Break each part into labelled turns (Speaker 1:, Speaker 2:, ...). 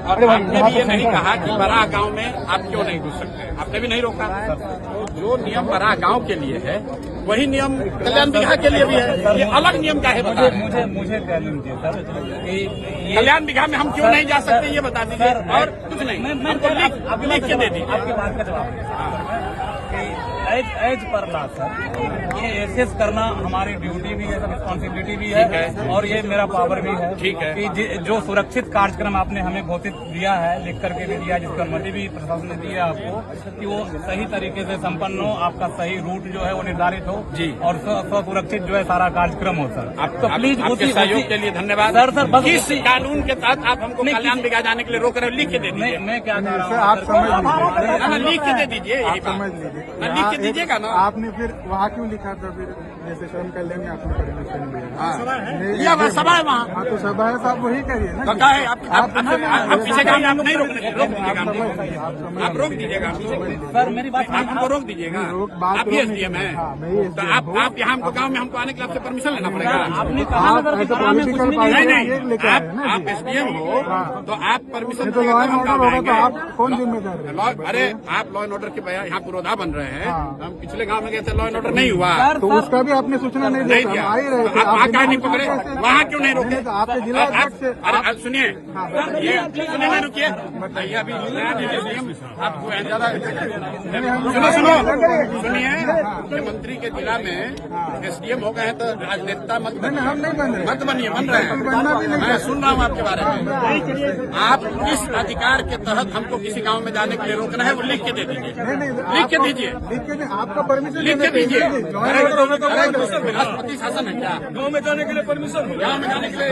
Speaker 1: और आपने भी ये नहीं कहा कि बड़ा गांव में आप क्यों नहीं घुस सकते, आपने भी नहीं रोका। तो जो नियम बड़ा गांव के लिए है वही नियम कल्याण बिघा के लिए भी है। ये अलग नियम का है, बता रहे
Speaker 2: मुझे कह लीजिए सर,
Speaker 1: कल्याण बिघा में हम क्यों नहीं जा सकते ये बता दीजिए, और कुछ नहीं, हमको लिख के दे दीजिए।
Speaker 2: आपकी बात का जवाब एज पर लॉ सर, ये एसेस करना हमारी ड्यूटी भी है, रिस्पॉन्सिबिलिटी भी है, और ये मेरा पावर भी है।
Speaker 1: ठीक है
Speaker 2: कि जो सुरक्षित कार्यक्रम आपने हमें घोषित दिया है, लिख करके भी दिया, जिसकी अनुमति भी प्रशासन ने दी है आपको, कि वो सही तरीके से संपन्न हो, आपका सही रूट जो है वो निर्धारित हो जी, और सुरक्षित जो है सारा कार्यक्रम हो सर।
Speaker 1: आप तो प्लीज आपके सहयोग के लिए धन्यवाद
Speaker 2: सर। बस
Speaker 1: किस कानून के तहत आप हमको कल्याण बिघा जाने के लिए रोक रहे हो, लिख के दे दीजिए।
Speaker 2: मैं क्या कह रहा हूँ,
Speaker 3: आप समझ
Speaker 1: लिख के दे दीजिए, यही
Speaker 3: समझ
Speaker 1: बात
Speaker 3: लीजिए,
Speaker 1: लिख के दीजिएगा ना।
Speaker 3: आपने फिर वहाँ क्यों लिखा था, फिर जैसे श्रम कल्याण में आपने परमिशन दिया,
Speaker 1: या सभा है वहाँ,
Speaker 3: हाँ तो सभा है, आप वही करिए ना।
Speaker 1: तो क्या है आप पीछे का आप नहीं रोक दीजिएगा, आप रोक दीजिएगा
Speaker 2: सर मेरी बात
Speaker 1: आप हमको रोक दीजिएगा। आप भी एसडीएम है, तो आप यहाँ हमको गाँव में हमको आने के लिए आपसे परमिशन लेना पड़ेगा।
Speaker 2: आपने कहा
Speaker 1: नहीं, आप एसडीएम हो तो आप परमिशन
Speaker 3: तो लॉ एंड ऑर्डर होगा तो आप कौन जिम्मेदार है?
Speaker 1: अरे आप लॉ एंड ऑर्डर के यहाँ पुरोधा बन रहे हैं, हम पिछले गांव में गए थे, लॉ एंड ऑर्डर नहीं हुआ,
Speaker 3: तो उसका भी आपने सूचना नहीं दिया,
Speaker 1: दिया।
Speaker 3: आ ही रहे थे,
Speaker 1: आप कहाँ नहीं पकड़े, वहाँ क्यों नहीं रोके?
Speaker 3: आपके जिला अध्यक्ष से
Speaker 1: अरे सुनिए, ये सुनिए नहीं रुकिए, बताइए अभी आपको ज्यादा सुनिए, मुख्यमंत्री के जिला में एसडीएम हो गए हैं तो राजनेता मत
Speaker 3: हम नहीं बन रहे,
Speaker 1: मत बनिए, बन रहे हैं, मैं सुन रहा हूँ आपके बारे में। आप किस अधिकार के तहत हमको किसी गांव में जाने के लिए रोकना है वो लिख के दे दीजिए, लिख के दीजिए,
Speaker 3: आपका परमिशन
Speaker 1: लिख के दीजिए। राष्ट्रपति शासन है क्या गाँव में जाने के लिए परमिशन? गाँव में जाने के लिए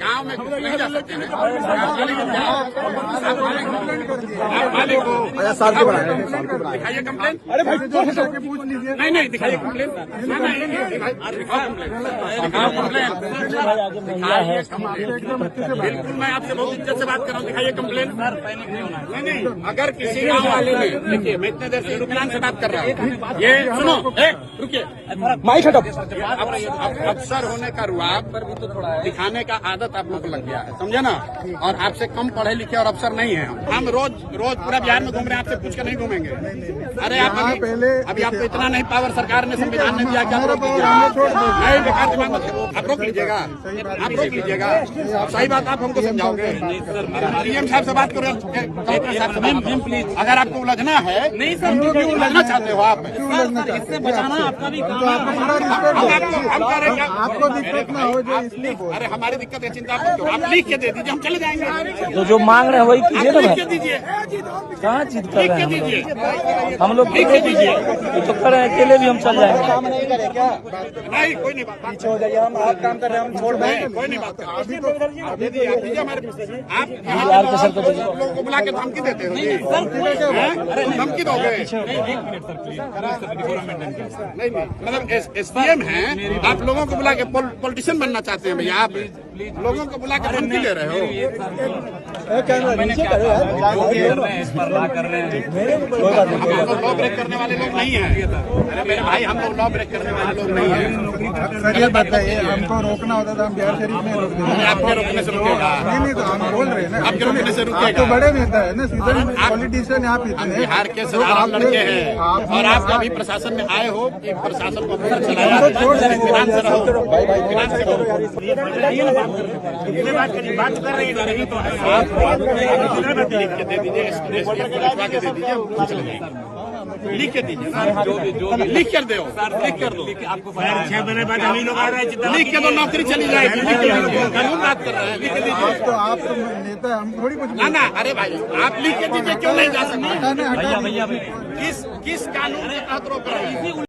Speaker 1: गाँव में नहीं जा सकते हैं, आप मालिक हो, दिखाइए कंप्लेन। अरे भाई पूछ लीजिए, नहीं दिखाइए कंप्लेन, बिल्कुल मैं आपसे बहुत इज्जत से बात कर रहा हूँ, दिखाइए कंप्लेन। नहीं, अगर किसी गाँव वाले ने, देखिए मैं इतने देर से रुकनान से बात कर रहा हूँ, ये सुनो, रुकिए, माइक हटो। अफसर होने का रुआब दिखाने का आदत आप लोग को लग गया है, समझे ना, और आपसे कम पढ़े लिखे और अफसर नहीं है हम रोज पूरा बिहार में घूम रहे हैं, आपसे पूछ कर नहीं घूमेंगे। अरे आप अभी आपको इतना नहीं पावर सरकार ने संविधान ने दिया, क्या आप रोक लीजिएगा? नहीं, बेकार दिमाग मत करो, आप रोक लीजिएगा, आप रोक लीजिएगा, सही बात आप हमको समझाओगे। डीएम साहब से बात करो, प्लीज, अगर आपको उलझना है, नहीं सर, क्यों उलझना चाहते हो आप?
Speaker 2: इससे बचाना आपका भी काम है,
Speaker 3: आपको दिक्कत ना हो जाए इसलिए।
Speaker 1: अरे हमारी दिक्कत है, चिंता मत करो, आप लिख के दे दीजिए, हम चले जाएंगे।
Speaker 2: तो जो मांग रहे हैं वही कीजिए ना,
Speaker 1: लिख के दीजिए,
Speaker 2: कहाँ चीज कर
Speaker 1: लिख
Speaker 2: रहे
Speaker 1: के
Speaker 2: हैं
Speaker 1: दीजिए,
Speaker 2: हम लोग,
Speaker 1: लिख के दीजिए।
Speaker 2: तो कर रहे हैं, अकेले भी हम चल जाएंगे।
Speaker 1: नहीं कोई नहीं बात, पीछे हो जाइए, हम आप काम कर रहे हैं, हम छोड़ दें, कोई नहीं बात। आप दे दीजिए, आप दीजिए हमारे, आप लोगों को बुला के धमकी देते हो, धमकी दोगे? नहीं मतलब एसडीएम है, आप लोगों को बुला के पॉलिटिशियन बनना चाहते हैं भैया, आप लोगों को बुला के धमकी दे रहे हो। लॉ ब्रेक करने वाले लोग नहीं है, अरे मेरे भाई हम लोग लॉ ब्रेक करने वाले लोग नहीं है।
Speaker 3: सर ये बताइए, हमको रोकना होता था, हम बिहार शरीफ में रोक देंगे,
Speaker 1: आपके रोकने से रुकेगा?
Speaker 3: नहीं तो हम बोल रहे हैं ना,
Speaker 1: आपके रोकने से रुकेगा?
Speaker 3: आप तो बड़े नेता है ना, सीधे पॉलिटिशियन आप इतने
Speaker 1: बिहार के साधारण लड़के हैं, और आप कभी प्रशासन में आए हो कि प्रशासन को पता चलाया, फिनांस से रहो, फिनांस से रहो, बात कर रही है तो लिख के दे दीजिए, लिख के दीजिए, लिख कर दो, लिख कर दो, आपको 6 महीने बाद हम ही लोग आ रहे हैं, लिख के दो, नौकरी चली जाएगी, लिख के दीजिए, कानून बात कर रहे हैं, लिख के दीजिए।
Speaker 3: तो आप तो नेता, हम थोड़ी कुछ
Speaker 1: ना, अरे भाई आप लिख के दीजिए, क्यों नहीं जा सकते?
Speaker 2: भैया
Speaker 1: किस कानून के तहत रोक रहे हैं?